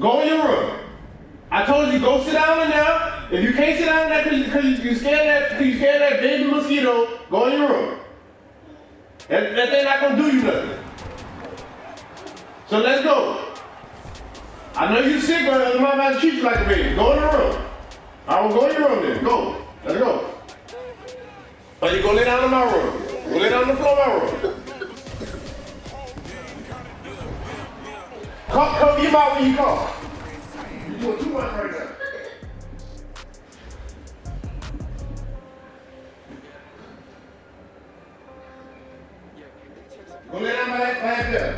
Go in your room. I told you go sit down in there. If you can't sit down in there because you scared of that baby mosquito, go in your room. That thing not gonna do you nothing. So let's go. I know you sick, but I'm about to treat you like a baby. Go in the room. I will go in your room then. Go. Let's go. Or you go lay down in my room. Go lay down on the floor of my room. Cover your mouth when you cough. You're doing too much right now. Go lay down back there.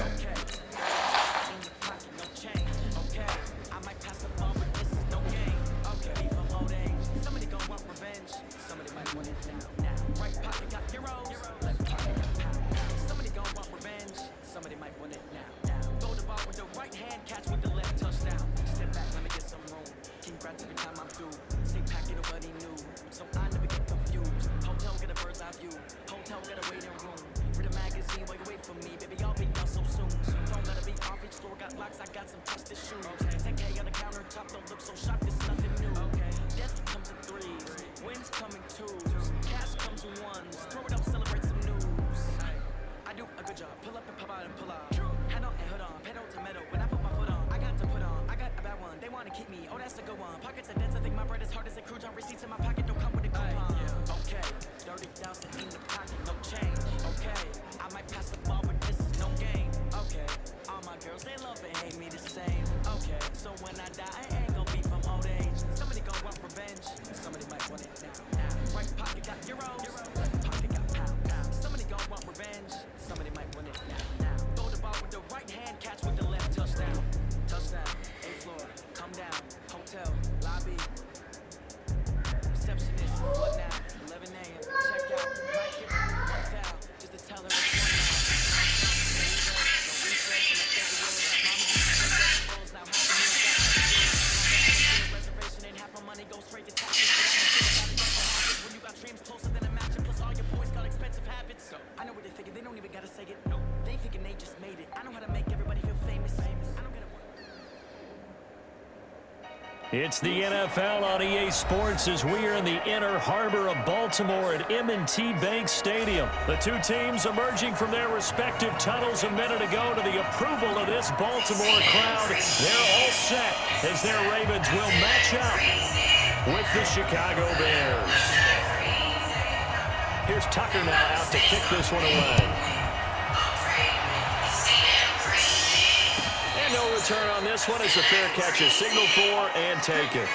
It's the NFL on EA Sports as we are in the inner harbor of Baltimore at M&T Bank Stadium. The two teams emerging from their respective tunnels a minute ago to the approval of this Baltimore crowd. They're all set as their Ravens will match up with the Chicago Bears. Here's Tucker now out to kick this one away. No return on this one as the fair catch is signaled for and taken.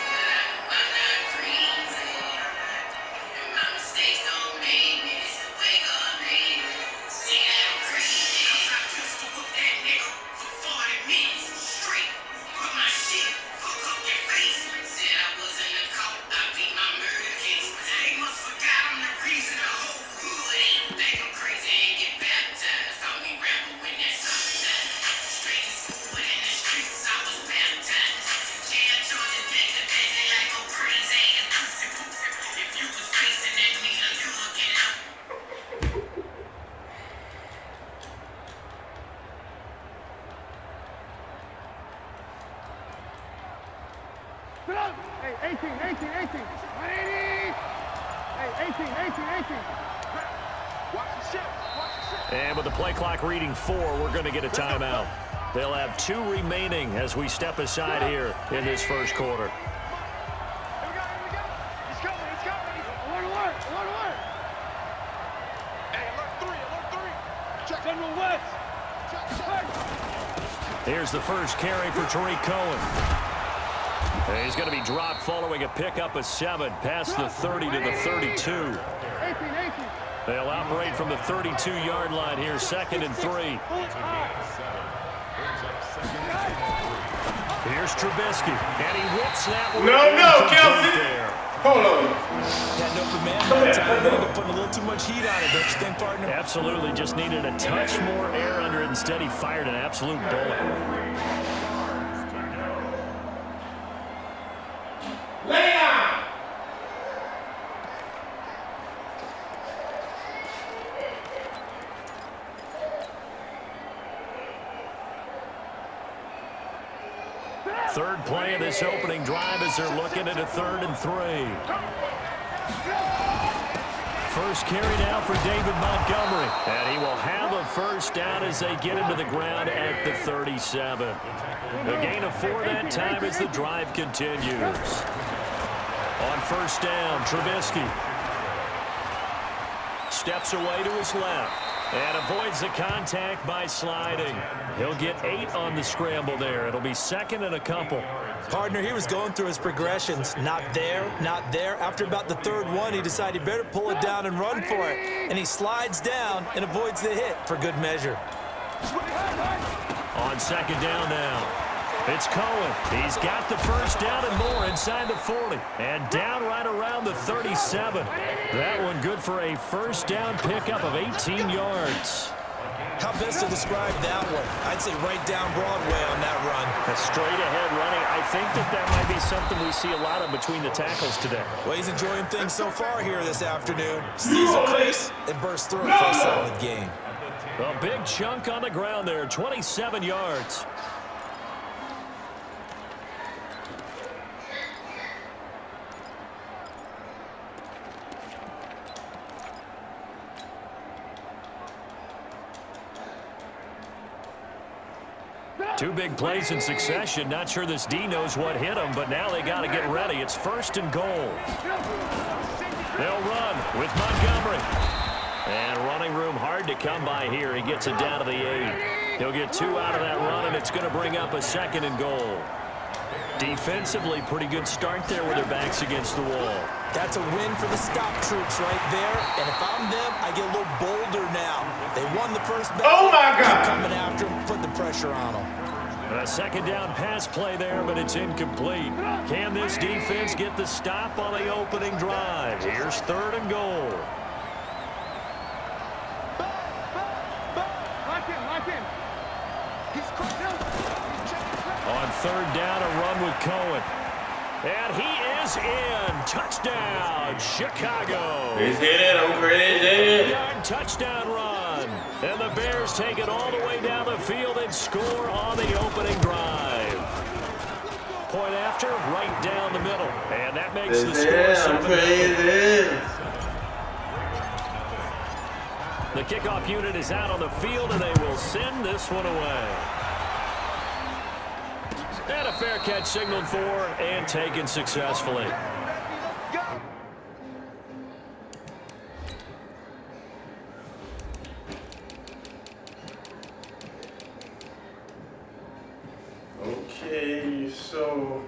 Hey, 18. 180. Hey, 18. Watch the ship. And with the play clock reading 4, we're going to get a timeout. They'll have 2 remaining as we step aside here in this first quarter. Here we go. He's coming. Alert. Hey, alert 3. Check General West. Here's the first carry for Tariq Cohen. He's going to be dropped following a pickup of 7 past the 30 to the 32. 18. They'll operate from the 32-yard line here, 2nd and 3. Here's Trubisky, and he whips that one. No, Kelsey. Hold on. That upper man that time, they put a little too much heat on it, don't you think, partner? Absolutely, just needed a touch more air under it. Instead, he fired an absolute bullet. Lay down. Third play of this opening drive as they're looking at a 3rd and 3. First carry now for David Montgomery. And he will have a first down as they get him to the ground at the 37. A gain of 4 that time as the drive continues. On first down, Trubisky steps away to his left and avoids the contact by sliding. He'll get 8 on the scramble there. It'll be 2nd and a couple. Partner, he was going through his progressions. Not there, not there. After about the 3rd one, he decided he better pull it down and run for it. And he slides down and avoids the hit for good measure. On 2nd down now, it's Cohen. He's got the first down and more inside the 40. And down right around the 37. That one good for a first down pickup of 18 yards. How best to describe that one? I'd say right down Broadway on that run. A straight-ahead running. I think that might be something we see a lot of between the tackles today. Well, he's enjoying things so far here this afternoon. Sees a crease and bursts through it for a solid gain. A big chunk on the ground there, 27 yards. Two big plays in succession. Not sure this D knows what hit him, but now they got to get ready. It's 1st and goal. They'll run with Montgomery. And running room hard to come by here. He gets it down to the 8. He'll get 2 out of that run, and it's going to bring up a 2nd and goal. Defensively, pretty good start there with their backs against the wall. That's a win for the stop troops right there. And if I'm them, I get a little bolder now. They won the first battle. Oh, my God. Keep coming after them, put the pressure on them. A 2nd down pass play there, but it's incomplete. Can this defense get the stop on the opening drive? Here's 3rd and goal. Lock in. He's crossed out. On 3rd down, a run with Cohen. And he is in. Touchdown, Chicago. He's hit it. I'm crazy. 8-yard touchdown run. And the Bears take it all the way down the field and score on the opening drive. Point after, right down the middle. And that makes the score 7-0. The kickoff unit is out on the field, and they will send this one away. And a fair catch signaled for and taken successfully. Okay, so...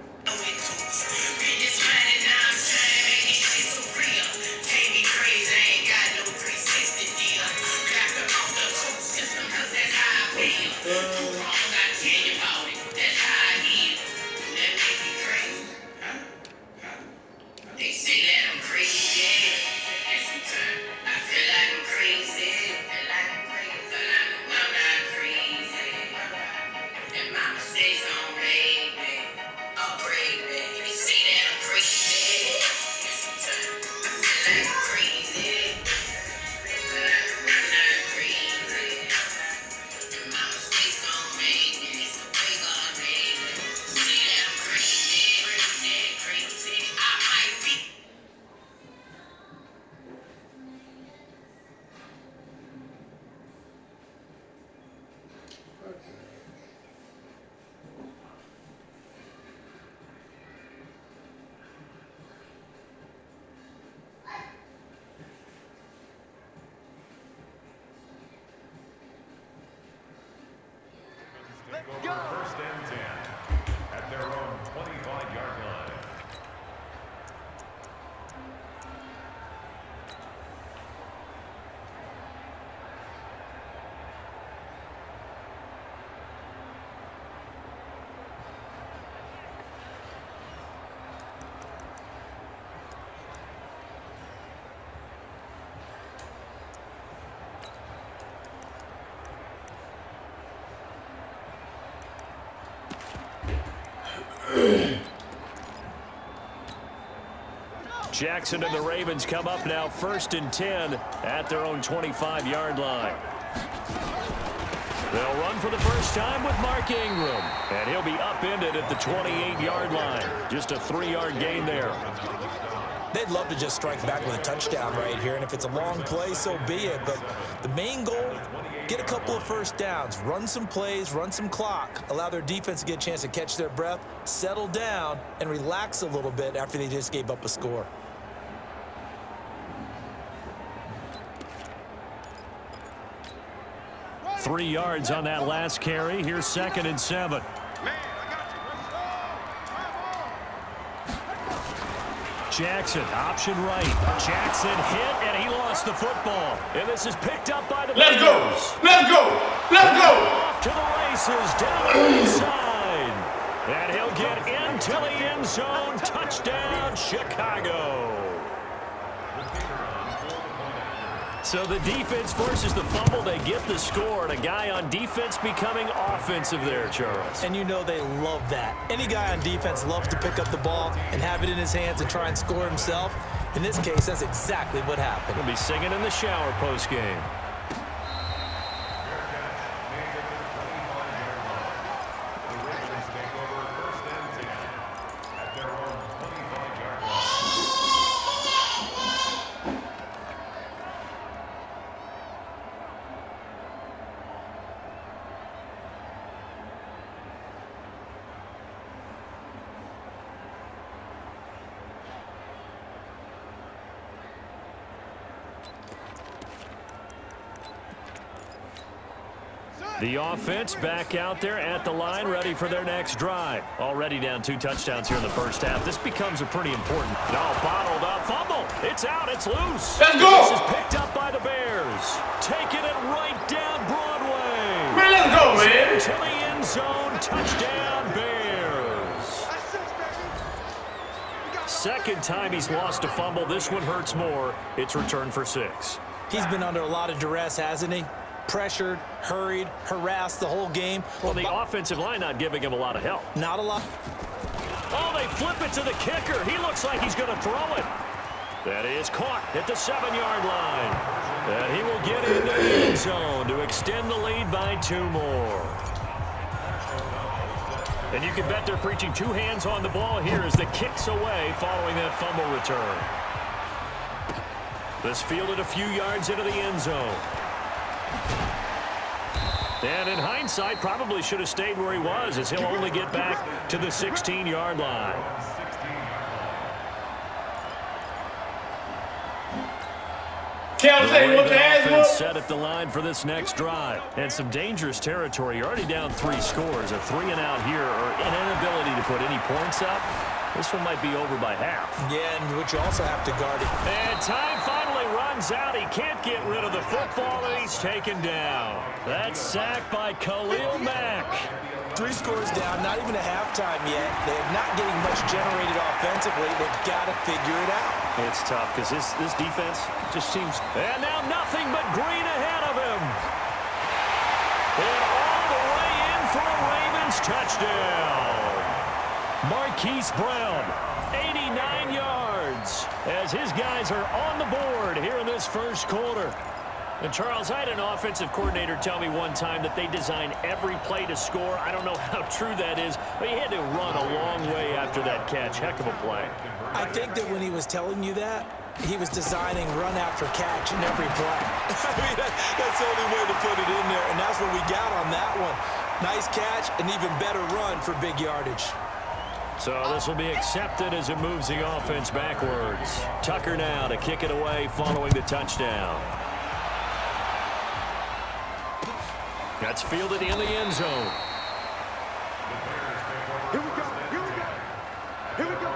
Let's go. 1st and 10 at their own 25-yard line. Jackson and the Ravens come up now 1st and 10 at their own 25-yard line. They'll run for the first time with Mark Ingram. And he'll be upended at the 28-yard line. Just a 3-yard gain there. They'd love to just strike back with a touchdown right here, and if it's a long play, so be it. But the main goal, get a couple of first downs, run some plays, run some clock, allow their defense to get a chance to catch their breath, settle down, and relax a little bit after they just gave up a score. Right. 3 yards on that last carry. Here's 2nd and 7. Jackson, option right. Jackson hit, and he lost the football. And this is picked up by the Let's Bears. go! Let's go! Let's go! Off to the races, down the inside. And he'll get into the end zone. Touchdown, Chicago. So the defense forces the fumble. They get the score, and a guy on defense becoming offensive there, Charles. And you know they love that. Any guy on defense loves to pick up the ball and have it in his hands and try and score himself. In this case, that's exactly what happened. He'll be singing in the shower post-game. The offense back out there at the line, ready for their next drive. Already down 2 touchdowns here in the first half. This becomes a pretty important. No, bottled up, fumble. It's out, it's loose. Let's go! This is picked up by the Bears. Taking it right down Broadway. Man, let's go, man. To the end zone, touchdown Bears. Second time he's lost a fumble. This one hurts more. It's returned for 6. He's been under a lot of duress, hasn't he? Pressured, hurried, harassed the whole game. Well, the offensive line not giving him a lot of help. Not a lot. Oh, they flip it to the kicker. He looks like he's going to throw it. That is caught at the 7-yard line. And he will get into the end zone to extend the lead by 2 more. And you can bet they're preaching 2 hands on the ball here as the kick's away following that fumble return. This fielded a few yards into the end zone. And in hindsight, probably should have stayed where he was, as he'll only get back to the 16-yard line. Cal say what the ass was? Set at the line for this next drive. And some dangerous territory. You're already down 3 scores. A 3-and-out here, or an inability to put any points up. This one might be over by half. Yeah, and which you also have to guard it. And time finally runs out. He can't get rid of the football, and he's taken down. That's sacked by Khalil Mack. 3 scores down, not even a halftime yet. They're not getting much generated offensively. They've got to figure it out. It's tough because this defense just seems... And now nothing but green ahead of him. And all the way in for a Ravens touchdown. Marquise Brown, 89 yards, as his guys are on the board here in this first quarter. And Charles, I had an offensive coordinator tell me one time that they design every play to score. I don't know how true that is, but he had to run a long way after that catch. Heck of a play. I think that when he was telling you that, he was designing run after catch in every play. I mean, that's the only way to put it in there, and that's what we got on that one. Nice catch, an even better run for big yardage. So this will be accepted as it moves the offense backwards. Tucker now to kick it away following the touchdown. That's fielded in the end zone. Here we go. Here we go. Here we go.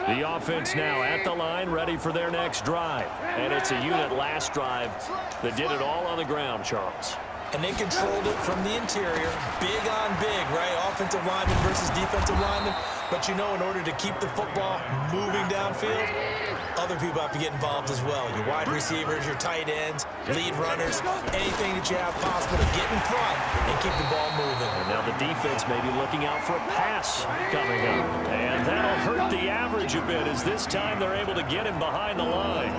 The offense now at the line, ready for their next drive. And it's a unit last drive that did it all on the ground, Charles. And they controlled it from the interior. Big on big, right? Offensive lineman versus defensive lineman. But you know, in order to keep the football moving downfield, other people have to get involved as well. Your wide receivers, your tight ends, lead runners, anything that you have possible to get in front and keep the ball moving. And now the defense may be looking out for a pass coming up. And that'll hurt the average a bit as this time they're able to get him behind the line.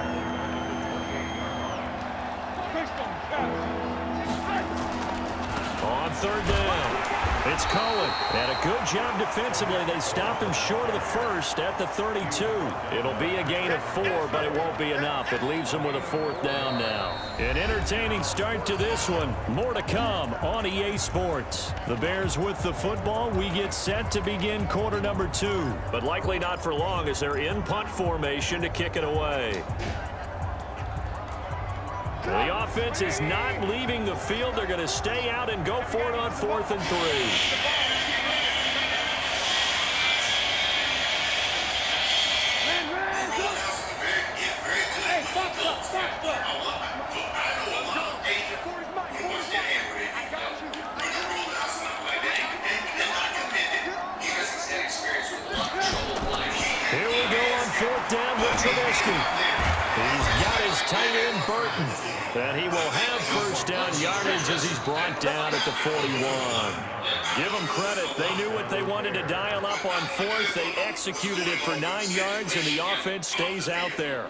On third down, it's Cohen. And a good job defensively. They stop him short of the first at the 32. It'll be a gain of 4, but it won't be enough. It leaves them with a 4th down now. An entertaining start to this one. More to come on EA Sports. The Bears with the football. We get set to begin quarter number 2. But likely not for long as they're in punt formation to kick it away. The offense is not leaving the field. They're going to stay out and go for it on 4th and 3. Here we go on 4th down with Trubisky. He's got his tight end, Burton. And he will have first down yardage as he's brought down at the 41. Give them credit. They knew what they wanted to dial up on 4th. They executed it for 9 yards, and the offense stays out there.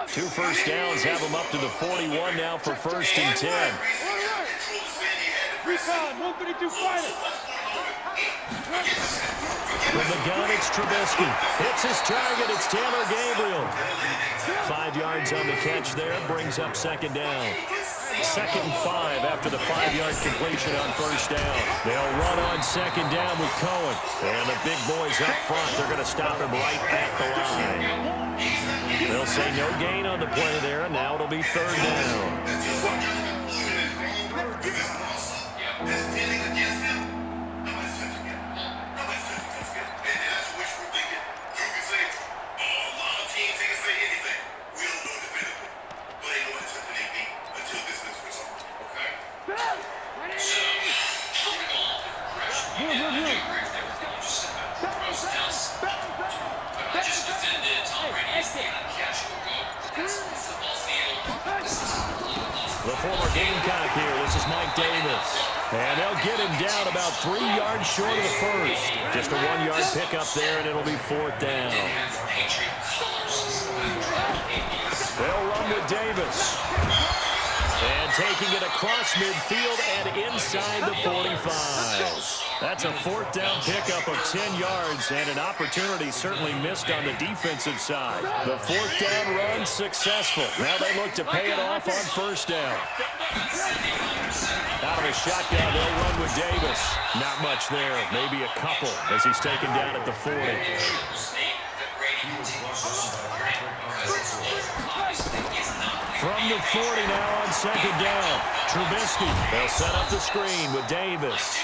Two first downs have them up to the 41 now for 1st and 10. From the gun, it's Trubisky. Hits his target. It's Taylor Gabriel. 5 yards on the catch there. Brings up 2nd down. 2nd and 5 after the 5-yard completion on 1st down. They'll run on 2nd down with Cohen. And the big boys up front, they're going to stop him right at the line. They'll say no gain on the play there, and now it'll be 3rd down. The former Gamecock here. This is Mike Davis. And they'll get him down about 3 yards short of the first. Just a 1-yard pickup there, and it'll be 4th down. They'll run with Davis. And taking it across midfield and inside the 45. That's a 4th down pickup of 10 yards and an opportunity certainly missed on the defensive side. The 4th down run successful. Now they look to pay it off on 1st down. Out of a shotgun, they'll run with Davis. Not much there, maybe a couple as he's taken down at the 40. From the 40 now on 2nd down. Trubisky. They'll set up the screen with Davis.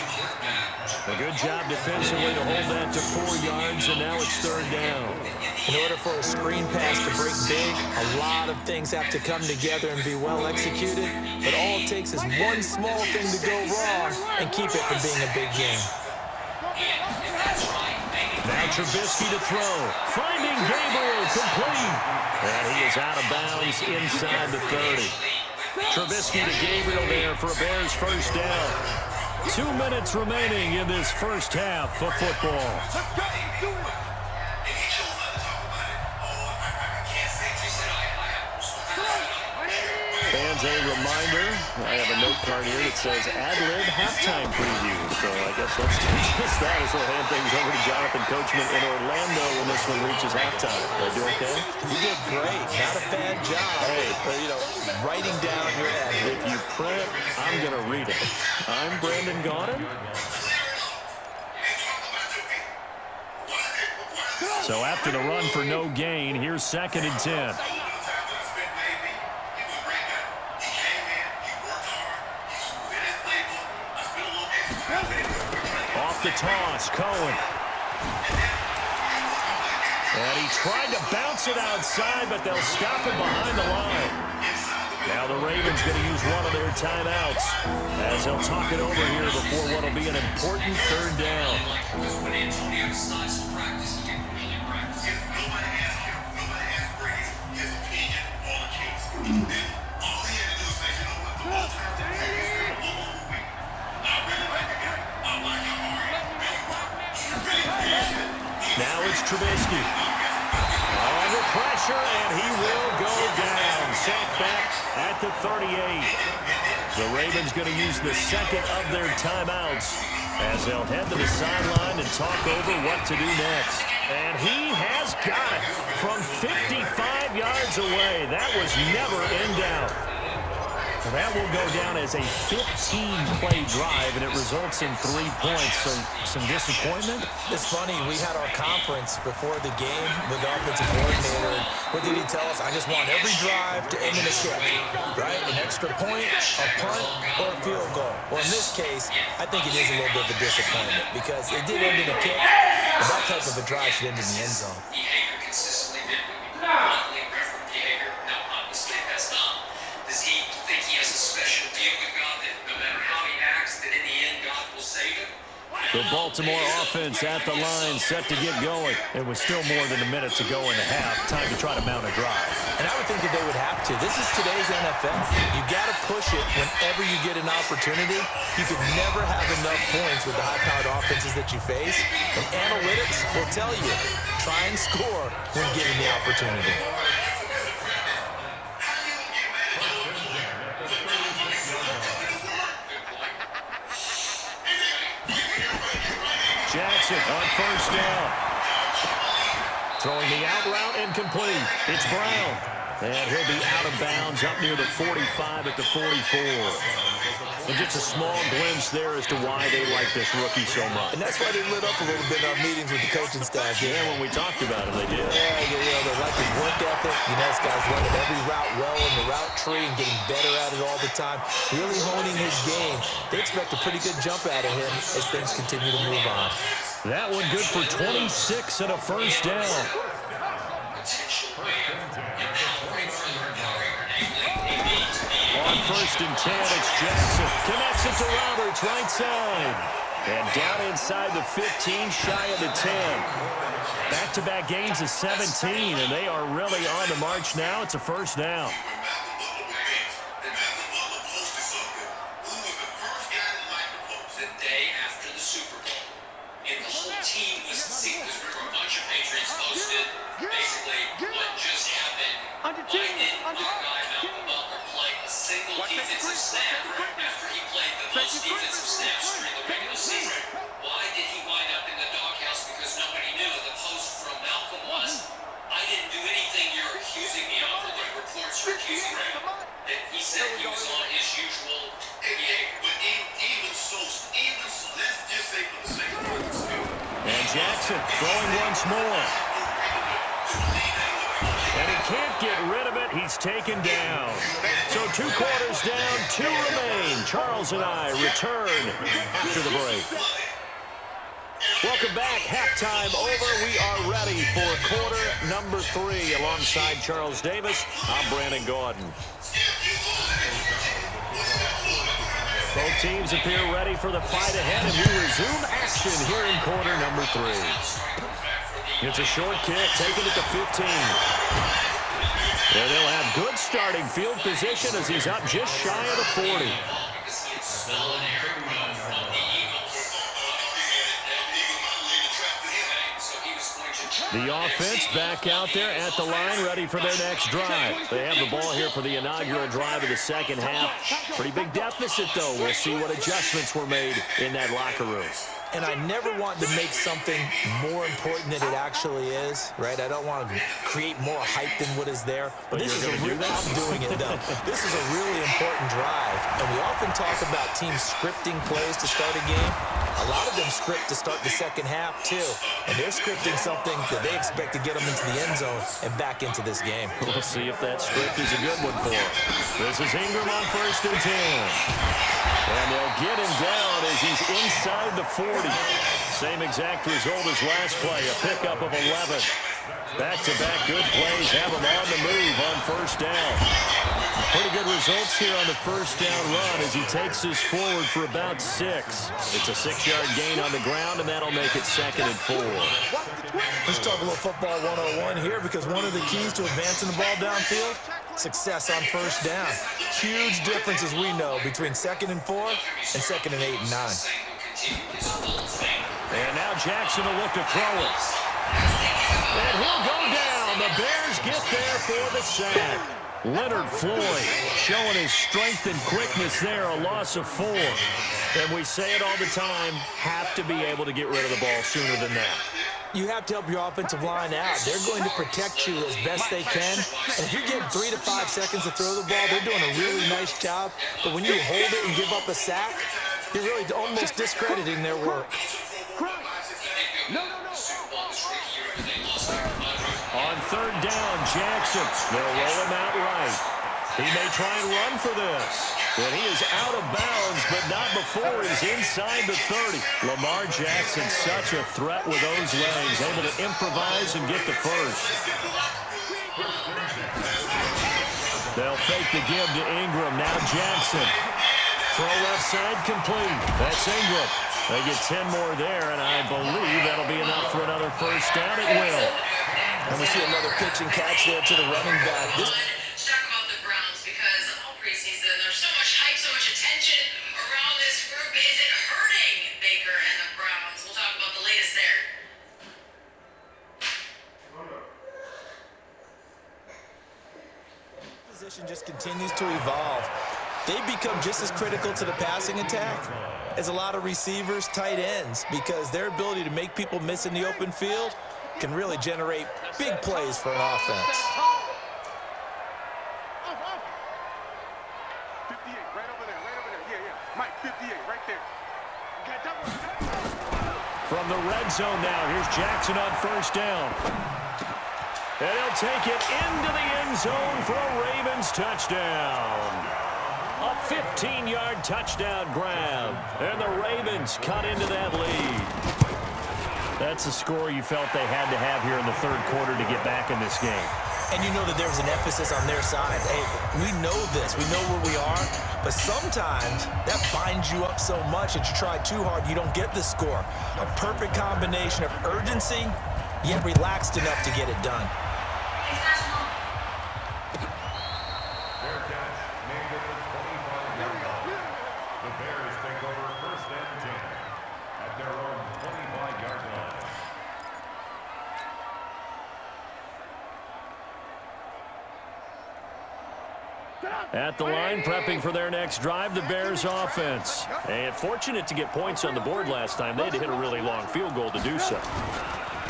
A good job defensively to hold that to 4 yards, and now it's 3rd down. In order for a screen pass to break big, a lot of things have to come together and be well executed. But all it takes is one small thing to go wrong and keep it from being a big game. Now Trubisky to throw. Finding Gabriel complete. And he is out of bounds inside the 30. Trubisky to Gabriel there for a Bears first down. 2 minutes remaining in this first half of football. Fans, a reminder, I have a note card here that says ad-lib halftime preview. So I guess let's do just that as we'll hand things over to Jonathan Coachman in Orlando when this one reaches halftime. Did I do okay? You did great. Not a bad job. Hey, writing down your ad. If you print, I'm going to read it. I'm Brandon Gaudin. So after the run for no gain, here's 2nd and 10. Off the toss, Cohen. And he tried to bounce it outside, but they'll stop him behind the line. Now the Ravens going to use one of their timeouts as they'll talk it over here before what will be an important third down. Now it's Trubisky. Under pressure, and he will go down. Sacked back at the 38. The Ravens going to use the second of their timeouts as they'll head to the sideline and talk over what to do next. And he has got it from 55 yards away. That was never in doubt. That will go down as a 15-play drive, and it results in 3 points. So some disappointment. It's funny. We had our conference before the game with the offensive coordinator. What did he tell us? I just want every drive to end in a kick, right? An extra point, a punt, or a field goal. Well, in this case, I think it is a little bit of a disappointment because it did end in a kick. But that type of a drive should end in the end zone. Behavior consistently been bluntly referent behavior. No, obviously that's not. Does he think he has a special deal with God that no matter how he acts, that in the end God will save him? The Baltimore offense at the line, set to get going. It was still more than a minute to go in the half. Time to try to mount a drive. And I would think that they would have to. This is today's NFL. You got to push it whenever you get an opportunity. You could never have enough points with the high-powered offenses that you face. And analytics will tell you, try and score when given the opportunity. Jackson on first down. Throwing the out route incomplete. It's Brown. And he'll be out of bounds up near the 45 at the 44. And just a small glimpse there as to why they like this rookie so much. And that's why they lit up a little bit in our meetings with the coaching staff. Yeah, when we talked about it, they did. Yeah, they like his work ethic. You know, this guy's running every route well in the route tree and getting better at it all the time. Really honing his game. They expect a pretty good jump out of him as things continue to move on. That one good for 26 and a first down. On first and 10, it's Jackson. Connects it to Roberts, right side. And down inside the 15, shy of the 10. Back-to-back gains of 17, and they are really on the march now. It's a first down. The day after the Super Bowl. And the whole team was seeing this. Remember, a bunch of Patriots posted basically what just happened. Why didn't our guy Malcolm Butler play a single defensive snap after he played the most defensive snaps during the regular season? Why did he wind up in the doghouse? Because nobody knew. The post from Malcolm was, I didn't do anything you're accusing me of, or the reports are accusing him. And he said he was on his usual behavior. But even so, let's just say for the sake of argument's sake. And Jackson throwing once more. And he can't get rid of it. He's taken down. So 2 quarters down, 2 remain. Charles and I return after the break. Welcome back. Halftime over. We are ready for quarter number 3. Alongside Charles Davis, I'm Brandon Gordon. Both teams appear ready for the fight ahead, and we resume action here in quarter number 3. It's a short kick, taken at the 15. And they'll have good starting field position as he's up just shy of the 40. The offense back out there at the line, ready for their next drive. They have the ball here for the inaugural drive of the second half. Pretty big deficit, though. We'll see what adjustments were made in that locker room. And I never want to make something more important than it actually is, right? I don't want to create more hype than what is there. But this is a real, I'm doing it, though. This is a really important drive. And we often talk about teams scripting plays to start a game. A lot of them script to start the second half, too. And they're scripting something that they expect to get them into the end zone and back into this game. We'll see if that script is a good one for them. This is Ingram on first and 10. And they'll get him down as he's inside the 40. Same exact result as last play, a pickup of 11. Back-to-back good plays have him on the move on first down. Pretty good results here on the first down run as he takes this forward for about 6. It's a 6-yard gain on the ground, and that'll make it 2nd and 4. Let's talk a little football 101 here, because one of the keys to advancing the ball downfield, success on first down. Huge difference, as we know, between 2nd and 4 and 2nd and 8 and 9. And now Jackson will look to throw it. And he'll go down. The Bears get there for the sack. Leonard Floyd showing his strength and quickness there, a loss of 4. And we say it all the time, have to be able to get rid of the ball sooner than that. You have to help your offensive line out. They're going to protect you as best they can. And if you get 3 to 5 seconds to throw the ball, they're doing a really nice job. But when you hold it and give up a sack, you're really almost discrediting their work. On third down, Jackson. They'll roll him out right. He may try and run for this. But he is out of bounds, but not before he's inside the 30. Lamar Jackson, such a threat with those legs, able to improvise and get the first. They'll fake the give to Ingram. Now Jackson. Throw left side complete. That's Ingram. They get 10 more there, and I believe that'll be enough for another first down. It will. And we see another pitch and catch there to the running back. Let's talk about the Browns, because all preseason there's so much hype, so much attention around this group. Is it hurting Baker and the Browns? We'll talk about the latest there. Position just continues to evolve. They become just as critical to the passing attack as a lot of receivers, tight ends, because their ability to make people miss in the open field can really generate big plays for an offense. 58, right over there. Yeah. Mike, 58, right there. From the red zone now, here's Jackson on first down. And he'll take it into the end zone for a Ravens touchdown. A 15-yard touchdown grab. And the Ravens cut into that lead. That's a score you felt they had to have here in the third quarter to get back in this game. And you know that there's an emphasis on their side. Hey, we know this. We know where we are. But sometimes that binds you up so much that you try too hard, you don't get the score. A perfect combination of urgency, yet relaxed enough to get it done. The Bears take over first and 10 at their own 25-yard line. At the line, prepping for their next drive, the Bears offense. And fortunate to get points on the board last time. They had to hit a really long field goal to do so.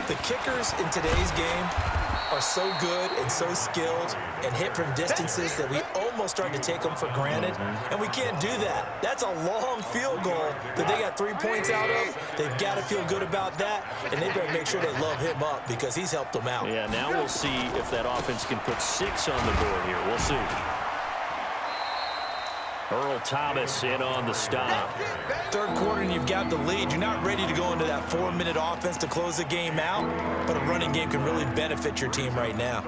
The kickers in today's game are so good and so skilled and hit from distances that we almost start to take them for granted, and we can't do that. That's a long field goal that they got 3 points out of. They've got to feel good about that, and they better make sure they love him up because he's helped them out. Yeah, now we'll see if that offense can put 6 on the board here. We'll see. Earl Thomas in on the stop. Third quarter and you've got the lead. You're not ready to go into that 4-minute offense to close the game out, but a running game can really benefit your team right now.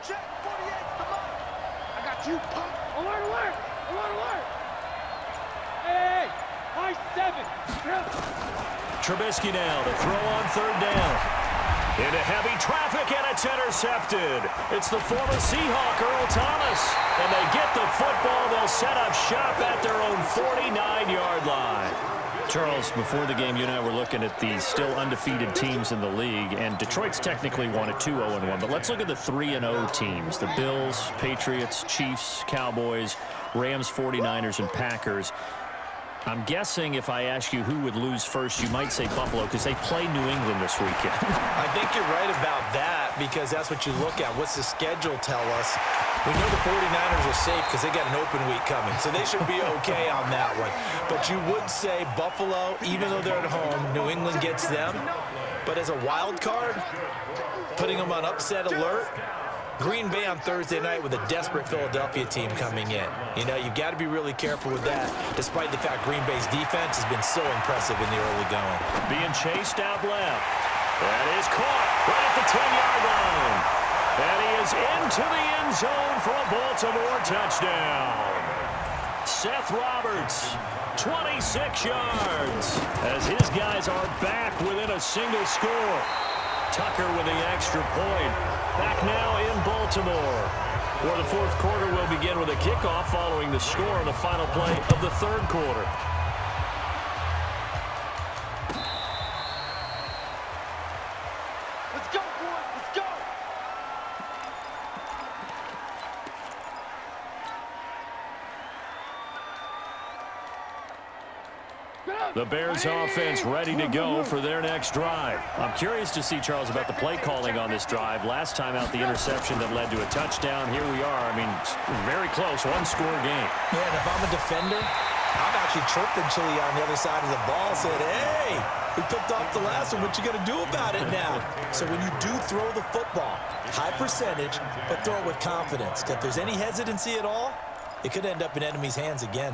Check 48, come on. I got you, punk. Alert. Hey, high 7. Trubisky now to throw on third down. Into heavy traffic, and it's intercepted. It's the former Seahawk, Earl Thomas. And they get the football. They'll set up shop at their own 49-yard line. Charles, before the game, you and I were looking at the still undefeated teams in the league, and Detroit's technically won at 2-0-1. But let's look at the 3-0 teams. The Bills, Patriots, Chiefs, Cowboys, Rams, 49ers, and Packers. I'm guessing if I ask you who would lose first, you might say Buffalo because they play New England this weekend. I think you're right about that because that's what you look at. What's the schedule tell us? We know the 49ers are safe because they got an open week coming, so they should be okay on that one. But you would say Buffalo, even though they're at home, New England gets them. But as a wild card, putting them on upset alert, Green Bay on Thursday night with a desperate Philadelphia team coming in. You know, you've got to be really careful with that, despite the fact Green Bay's defense has been so impressive in the early going. Being chased out left. That is caught right at the 10-yard line. And he is into the end zone for a Baltimore touchdown. Seth Roberts, 26 yards, as his guys are back within a single score. Tucker with the extra point. Back now in Baltimore, where the fourth quarter will begin with a kickoff following the score on the final play of the third quarter. Let's go, boys. Let's go. The Bears offense ready to go for their next drive. I'm curious to see, Charles, about the play calling on this drive. Last time out, the interception that led to a touchdown. Here we are. I mean, very close, one-score game. Yeah, and if I'm a defender, I'm actually chirping Chili on the other side of the ball, saying, hey, we picked off the last one. What you going to do about it now? So when you do throw the football, high percentage, but throw it with confidence. Because if there's any hesitancy at all, it could end up in enemy's hands again.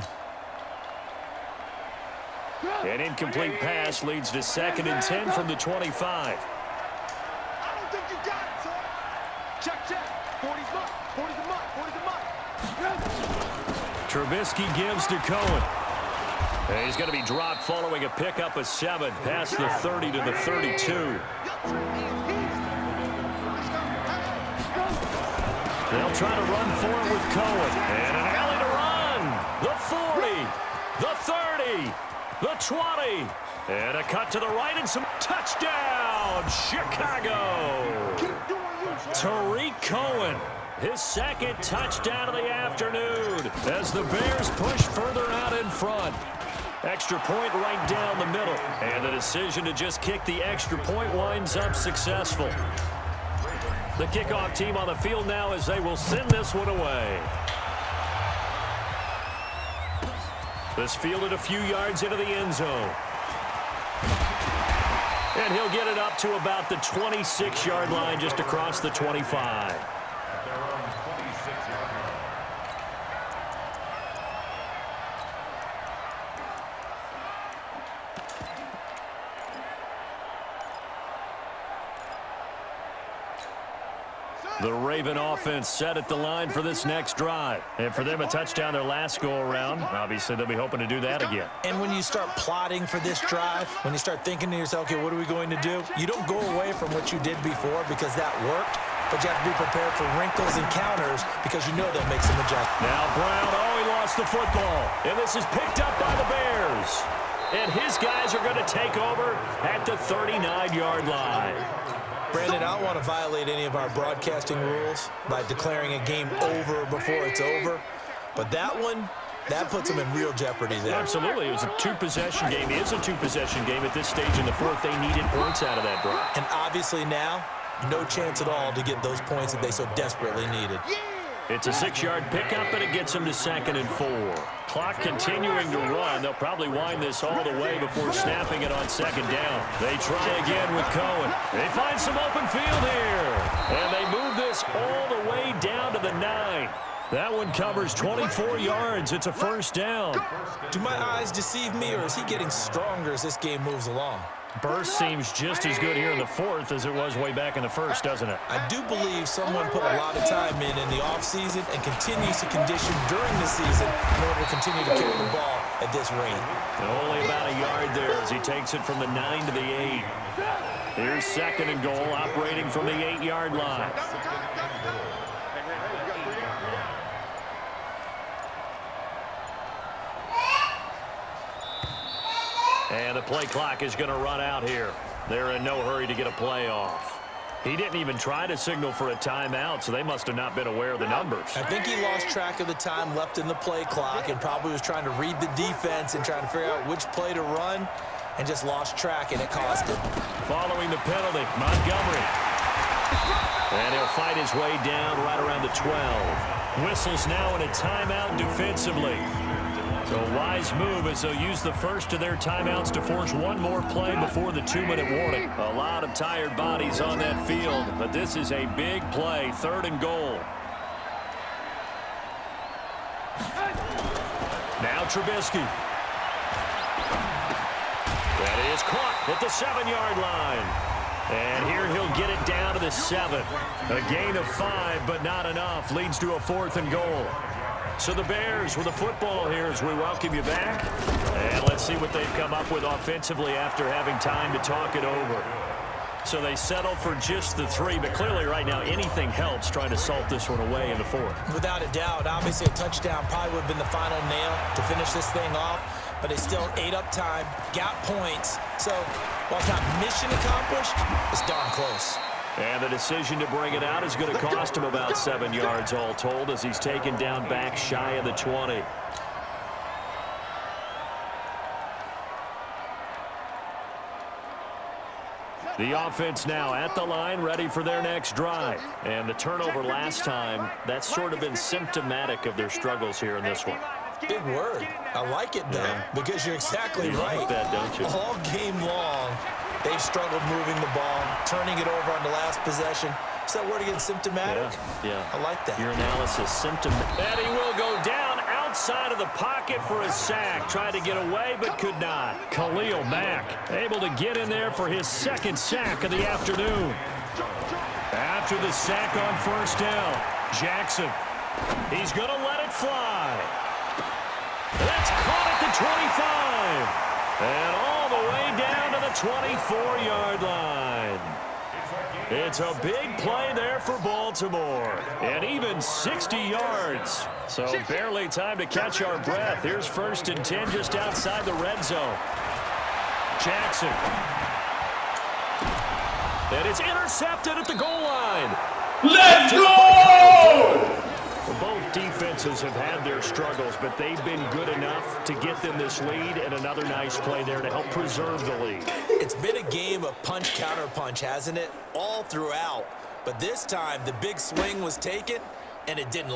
An incomplete pass leads to 2nd and 10 from the 25. I don't think you got it, son. Check. 40's mine. 40's a mine. 40's a mine. Trubisky gives to Cohen. And he's going to be dropped following a pickup of 7 past the 30 to the 32. They'll try to run for it with Cohen. And an alley to run. The 40. The 30. The 20. And a cut to the right and some touchdown. Chicago. Tariq Cohen. His 2nd touchdown of the afternoon as the Bears push further out in front. Extra point right down the middle. And the decision to just kick the extra point winds up successful. The kickoff team on the field now as they will send this one away. This fielded a few yards into the end zone. And he'll get it up to about the 26-yard line just across the 25. The Raven offense set at the line for this next drive. And for them, a touchdown their last go-around. Obviously, they'll be hoping to do that again. And when you start plotting for this drive, when you start thinking to yourself, okay, what are we going to do? You don't go away from what you did before because that worked, but you have to be prepared for wrinkles and counters because you know they'll make some adjustments. Now Brown, he lost the football. And this is picked up by the Bears. And his guys are going to take over at the 39-yard line. Brandon, I don't want to violate any of our broadcasting rules by declaring a game over before it's over. But that one, that puts them in real jeopardy there. Absolutely. It was a two-possession game. It is a two-possession game at this stage in the fourth. They needed points out of that drive. And obviously now, no chance at all to get those points that they so desperately needed. It's a 6-yard pickup, and it gets them to 2nd and 4. Clock continuing to run. They'll probably wind this all the way before snapping it on 2nd down. They try again with Cohen. They find some open field here. And they move this all the way down to the 9. That one covers 24 yards. It's a 1st down. Do my eyes deceive me, or is he getting stronger as this game moves along? Burst seems just as good here in the 4th as it was way back in the 1st, doesn't it? I do believe someone put a lot of time in the offseason and continues to condition during the season in order to continue to carry the ball at this rate. And only about a yard there as he takes it from the 9 to the 8. Here's 2nd and goal, operating from the 8-yard line. And the play clock is going to run out here. They're in no hurry to get a play off. He didn't even try to signal for a timeout, so they must have not been aware of the numbers. I think he lost track of the time left in the play clock and probably was trying to read the defense and trying to figure out which play to run and just lost track, and it cost him. Following the penalty, Montgomery. And he'll fight his way down right around the 12. Whistles now in a timeout defensively. So a wise move as they'll use the first of their timeouts to force one more play before the 2-minute warning. A lot of tired bodies on that field, but this is a big play, 3rd and goal. Now Trubisky. That is caught at the 7-yard line. And here he'll get it down to the 7. A gain of 5, but not enough. Leads to a 4th and goal. So the Bears with the football here as we welcome you back. And let's see what they've come up with offensively after having time to talk it over. So they settle for just the 3, but clearly right now anything helps trying to salt this one away in the 4th. Without a doubt, obviously a touchdown probably would have been the final nail to finish this thing off, but they still ate up time, got points. So while it's not mission accomplished, it's darn close. And the decision to bring it out is going to cost him about 7 yards all told as he's taken down back shy of the 20. The offense now at the line, ready for their next drive. And the turnover last time, that's sort of been symptomatic of their struggles here in this one. Big word. I like it, though, because you're exactly right. Like that, don't you? All game long, they've struggled moving the ball, turning it over on the last possession. Is that word again, symptomatic? Yeah. I like that. Your analysis, symptomatic. And he will go down outside of the pocket for a sack. Tried to get away, but could not. Khalil Mack able to get in there for his 2nd sack of the afternoon. After the sack on 1st down, Jackson. He's going to let it fly. That's caught at the 25. And all the way down to the 24-yard line. It's a big play there for Baltimore. And even 60 yards. So barely time to catch our breath. Here's 1st and 10 just outside the red zone. Jackson. And it's intercepted at the goal line. Let's go! Both defenses have had their struggles, but they've been good enough to get them this lead, and another nice play there to help preserve the lead. It's been a game of punch-counter-punch, hasn't it? All throughout. But this time, the big swing was taken, and it didn't